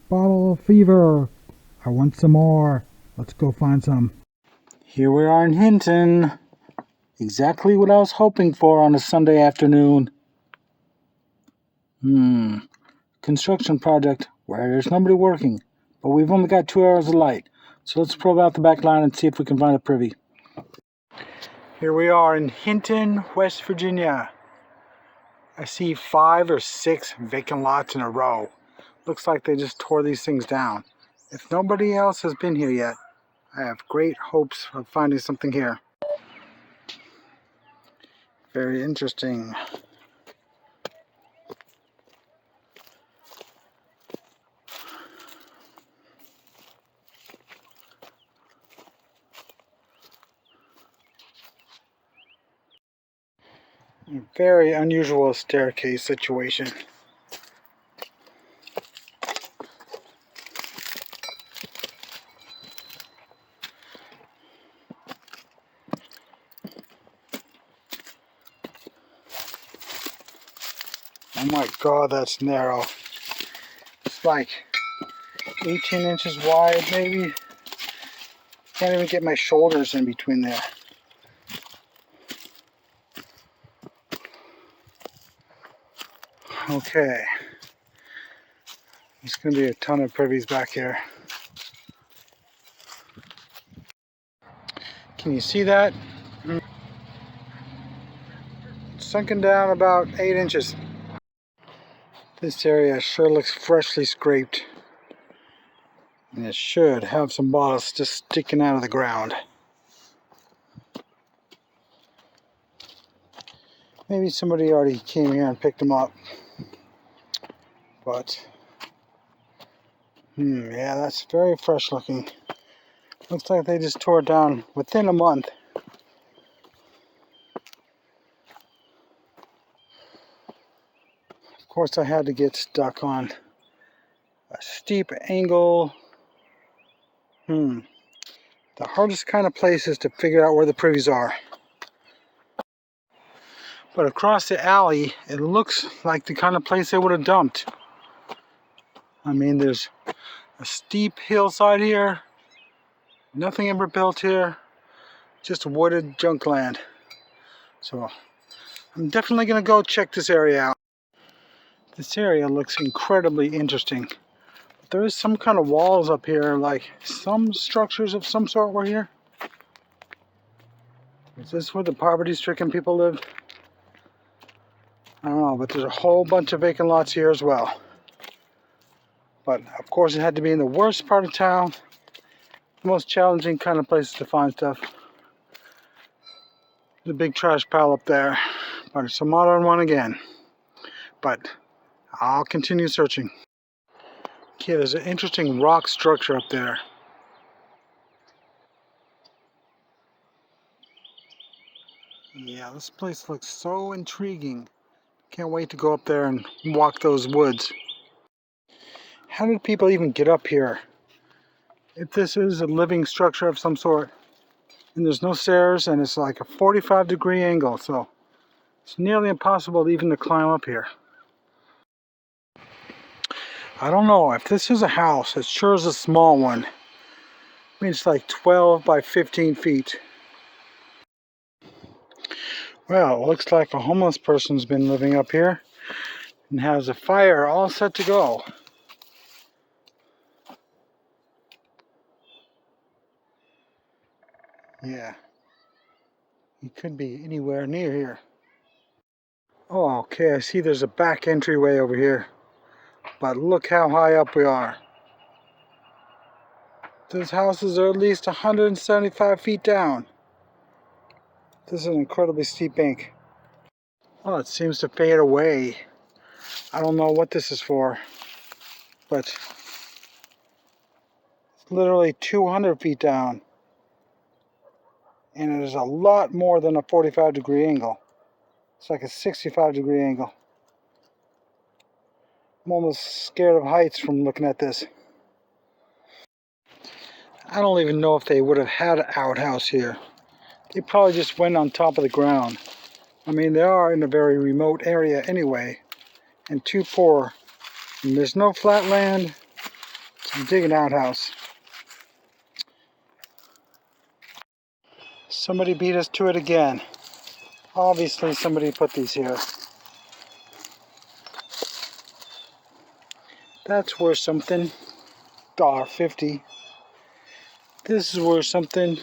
bottle of fever. I want some more. Let's go find some. Here we are in Hinton. Exactly what I was hoping for on a Sunday afternoon. Construction project where there's nobody working, but we've only got 2 hours of light. So let's probe out the back line and see if we can find a privy. Here we are in Hinton, West Virginia. I see 5 or 6 vacant lots in a row. Looks like they just tore these things down. If nobody else has been here yet, I have great hopes of finding something here. Very interesting. A very unusual staircase situation. Oh my God, that's narrow. It's like 18 inches wide, maybe. Can't even get my shoulders in between there. Okay. There's going to be a ton of privies back here. Can you see that? It's sunken down about 8 inches. This area sure looks freshly scraped. And it should have some bottles just sticking out of the ground. Maybe somebody already came here and picked them up. But, yeah, that's very fresh looking. Looks like they just tore it down within a month. Of course, I had to get stuck on a steep angle. The hardest kind of places to figure out where the privies are. But across the alley, it looks like the kind of place they would have dumped. I mean, there's a steep hillside here. Nothing ever built here. Just wooded junk land. So, I'm definitely going to go check this area out. This area looks incredibly interesting. There is some kind of walls up here, like some structures of some sort were here. Is this where the poverty-stricken people lived? I don't know, but there's a whole bunch of vacant lots here as well. But of course it had to be in the worst part of town. The most challenging kind of places to find stuff. There's a big trash pile up there, but it's a modern one again. But I'll continue searching. Okay, there's an interesting rock structure up there. Yeah, this place looks so intriguing. Can't wait to go up there and walk those woods. How did people even get up here? If this is a living structure of some sort, and there's no stairs, and it's like a 45-degree angle, so it's nearly impossible even to climb up here. I don't know, if this is a house, it sure is a small one. I mean, it's like 12 by 15 feet. Well, it looks like a homeless person's been living up here and has a fire all set to go. Yeah, he could be anywhere near here. Oh, okay, I see there's a back entryway over here. But look how high up we are. Those houses are at least 175 feet down. This is an incredibly steep bank. Oh, it seems to fade away. I don't know what this is for, but it's literally 200 feet down. And it is a lot more than a 45-degree angle. It's like a 65-degree angle. I'm almost scared of heights from looking at this. I don't even know if they would have had an outhouse here. They probably just went on top of the ground. I mean, they are in a very remote area anyway, and too poor. And there's no flat land. I'm digging an outhouse. Somebody beat us to it again. Obviously somebody put these here. That's worth something. $1.50. This is worth something.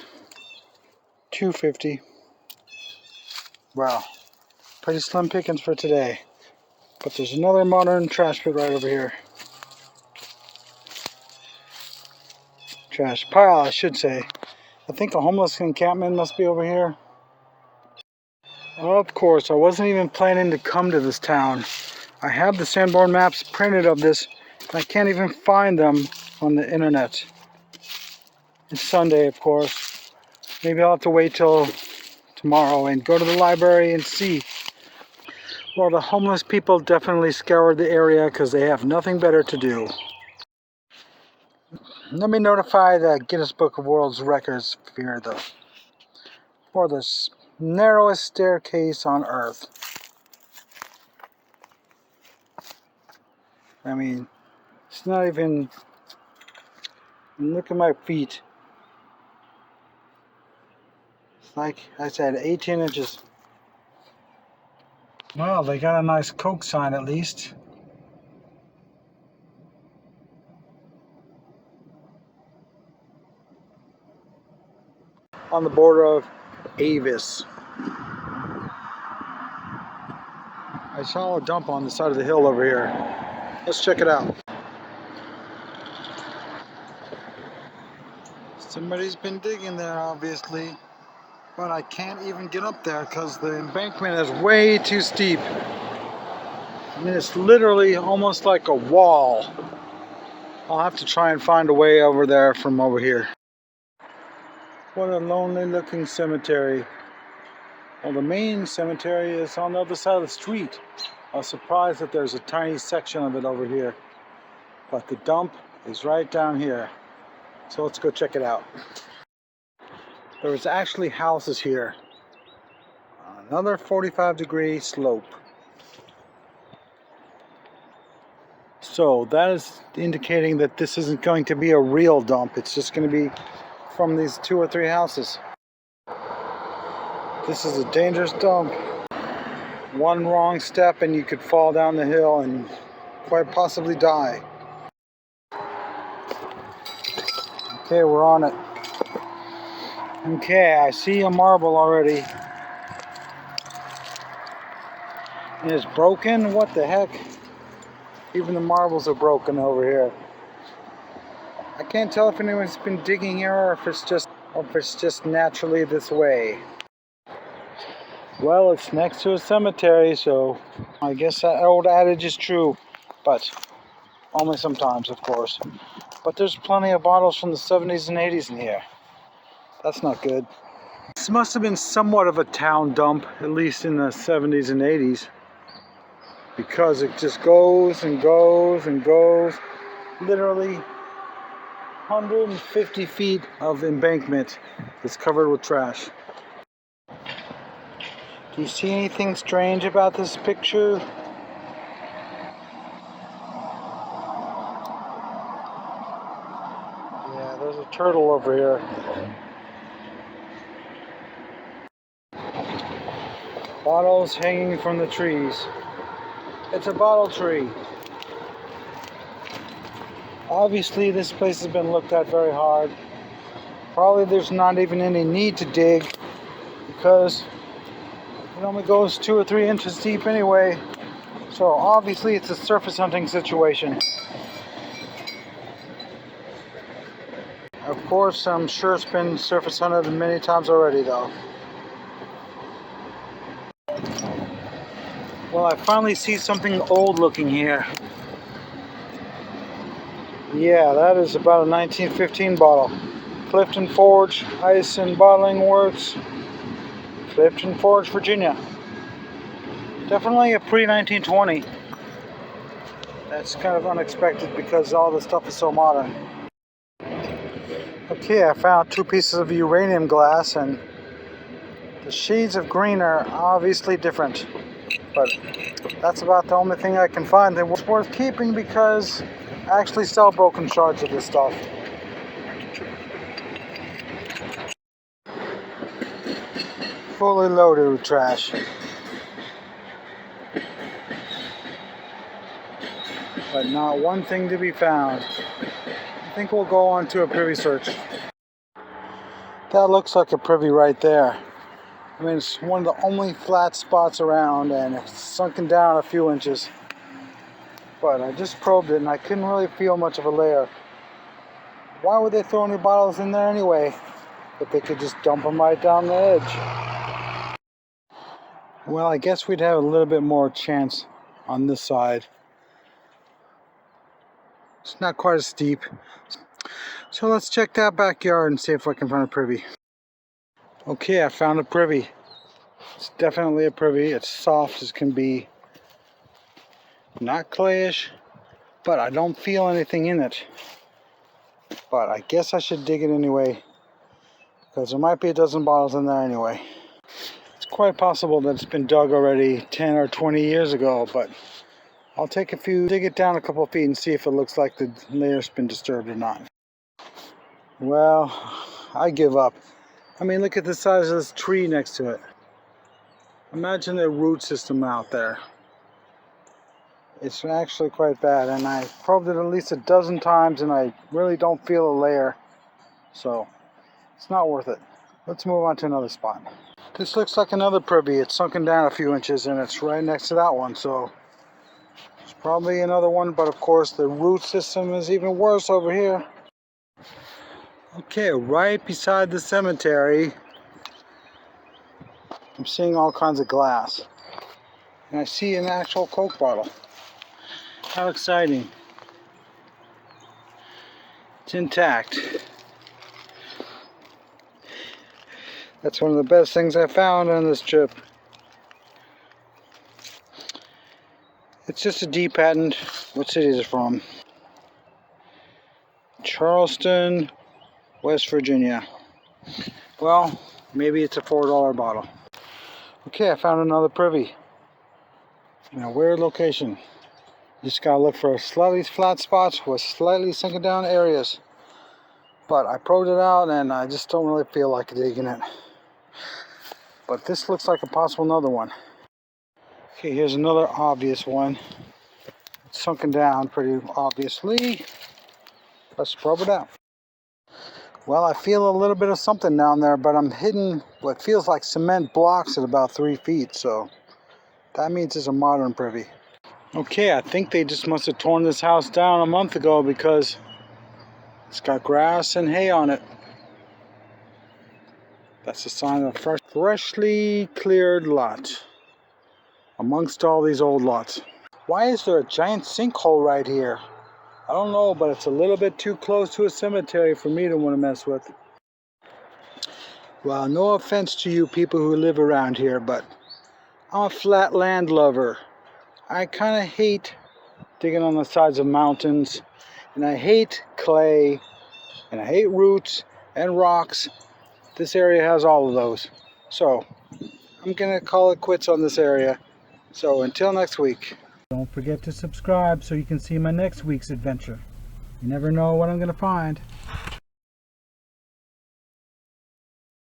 $2.50. Wow. Pretty slim pickings for today. But there's another modern trash pit right over here. Trash pile, I should say. I think a homeless encampment must be over here. Of course, I wasn't even planning to come to this town. I have the Sanborn maps printed of this, and I can't even find them on the internet. It's Sunday, of course. Maybe I'll have to wait till tomorrow and go to the library and see. Well, the homeless people definitely scoured the area because they have nothing better to do. Let me notify the Guinness Book of World Records here, though. For the narrowest staircase on Earth. I mean, it's not even... Look at my feet. It's like I said, 18 inches. Well, they got a nice Coke sign at least. On the border of Avis. I saw a dump on the side of the hill over here. Let's check it out. Somebody's been digging there, obviously. But I can't even get up there because the embankment is way too steep. I mean, it's literally almost like a wall. I'll have to try and find a way over there from over here. What a lonely looking cemetery. Well, the main cemetery is on the other side of the street. I was surprised that there's a tiny section of it over here. But the dump is right down here. So let's go check it out. There was actually houses here. Another 45-degree slope. So that is indicating that this isn't going to be a real dump. It's just going to be from these 2 or 3 houses. This is a dangerous dump. One wrong step and you could fall down the hill and quite possibly die. Okay, we're on it. Okay, I see a marble already. And it's broken? What the heck? Even the marbles are broken over here. I can't tell if anyone's been digging here or if it's just naturally this way. Well, it's next to a cemetery, so I guess that old adage is true, but only sometimes, of course. But there's plenty of bottles from the 70s and 80s in here. That's not good. This must have been somewhat of a town dump, at least in the 70s and 80s, because it just goes and goes and goes. Literally 150 feet of embankment is covered with trash. Do you see anything strange about this picture? Yeah, there's a turtle over here. Bottles hanging from the trees. It's a bottle tree. Obviously this place has been looked at very hard. Probably there's not even any need to dig because it only goes 2 or 3 inches deep anyway. So obviously it's a surface hunting situation. Of course, I'm sure it's been surface hunted many times already though. Well, I finally see something old looking here. Yeah, that is about a 1915 bottle. Clifton Forge Ice and Bottling Works, Clifton Forge, Virginia. Definitely a pre-1920. That's kind of unexpected because all the stuff is so modern. Okay, I found 2 pieces of uranium glass and the shades of green are obviously different. But that's about the only thing I can find that was worth keeping because actually sell broken shards of this stuff. Fully loaded with trash. But not one thing to be found. I think we'll go on to a privy search. That looks like a privy right there. I mean, it's one of the only flat spots around, and it's sunken down a few inches. But I just probed it and I couldn't really feel much of a layer. Why would they throw any bottles in there anyway? If they could just dump them right down the edge. Well, I guess we'd have a little bit more chance on this side. It's not quite as steep. So let's check that backyard and see if I can find a privy. Okay, I found a privy. It's definitely a privy. It's soft as can be. Not clayish, but I don't feel anything in it. But I guess I should dig it anyway, because there might be a dozen bottles in there anyway. It's quite possible that it's been dug already 10 or 20 years ago, but I'll take a few, dig it down a couple feet and see if it looks like the layer's been disturbed or not. Well, I give up. I mean, look at the size of this tree next to it. Imagine the root system out there. It's actually quite bad, and I probed it at least a dozen times and I really don't feel a layer, so it's not worth it. Let's move on to another spot. This looks like another privy. It's sunken down a few inches and it's right next to that one, so it's probably another one, but of course the root system is even worse over here. Okay, right beside the cemetery I'm seeing all kinds of glass, and I see an actual Coke bottle. How exciting. It's intact. That's one of the best things I found on this trip. It's just a D patent. What city is it from? Charleston, West Virginia. Well, maybe it's a $4 bottle. Okay, I found another privy in a weird location. Just gotta look for slightly flat spots with slightly sunken down areas. But I probed it out and I just don't really feel like digging it. But this looks like a possible another one. Okay, here's another obvious one. It's sunken down pretty obviously. Let's probe it out. Well, I feel a little bit of something down there, but I'm hitting what feels like cement blocks at about 3 feet, so that means it's a modern privy. Okay, I think they just must have torn this house down a month ago because it's got grass and hay on it. That's a sign of a freshly cleared lot amongst all these old lots. Why is there a giant sinkhole right here? I don't know, but it's a little bit too close to a cemetery for me to want to mess with. Well, no offense to you people who live around here, but I'm a flat land lover. I kind of hate digging on the sides of mountains, and I hate clay, and I hate roots and rocks. This area has all of those. So I'm gonna call it quits on this area. So until next week. Don't forget to subscribe so you can see my next week's adventure. You never know what I'm gonna find.